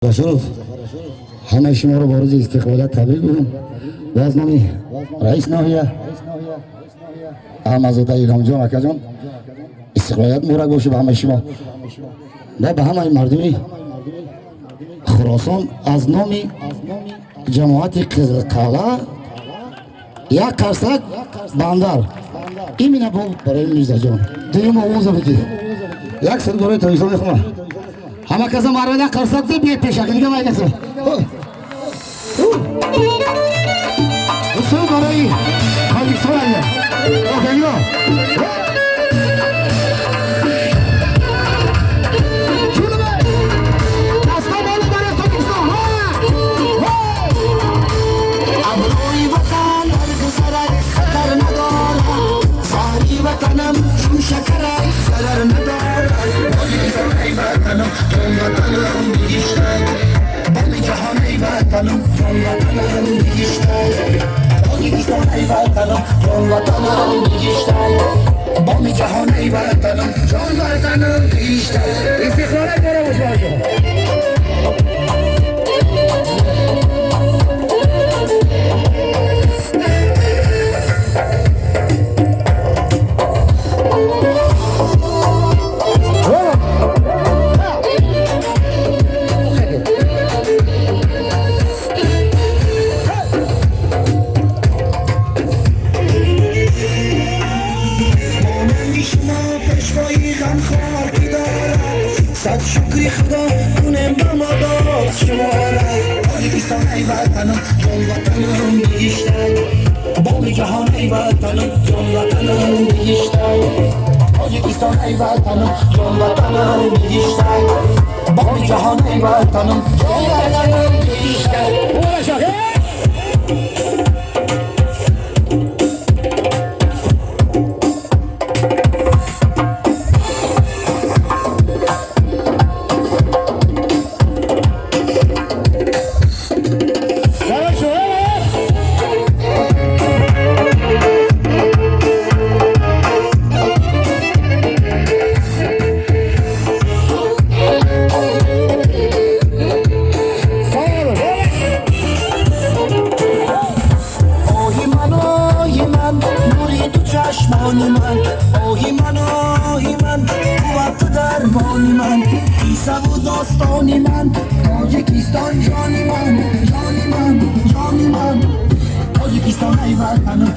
شرف همه شما رو با روز استقلالت تبریک میگم. باز نامی رئیس ناحیه احمدزاده ایلام جان اکا جان استقلالت مبارک باشه به همه شما و به همه مردمی خراسان. از نامی جماعت قزلقلعه یک قرصک بندر این مینه برای میرزا جان دویم آواز بگید یک سر برای تاییزان میخوام همه کسی مروده قرصک ده بیه پیش اگه دیگه باید کسی بسیار برای خالیکسان اگه بخیریا شکرم ضرر ندارد ای وطنم جان وطنم بیشتر بام جهان ای وطنم جان وطنم بیشتر پاکستان ای وطنم جان وطنم بیشتر بام جهان ای وطنم جان وطنم بیشتر استقلالت داره باشه صد شکری خدا کنم به ما داد شما را پاکستان ای وطنم جان وطنم بیشتر بام جهان ای وطنم جان وطنم بیشتر پاکستان ای وطنم جان وطنم بیشتر بام جهان ای وطنم جان وطنم بیشتر چشمانی من آهی من قوت درمانی من قیصه و داستانی من تاجیکستان جانی من تاجیکستان ای وطنم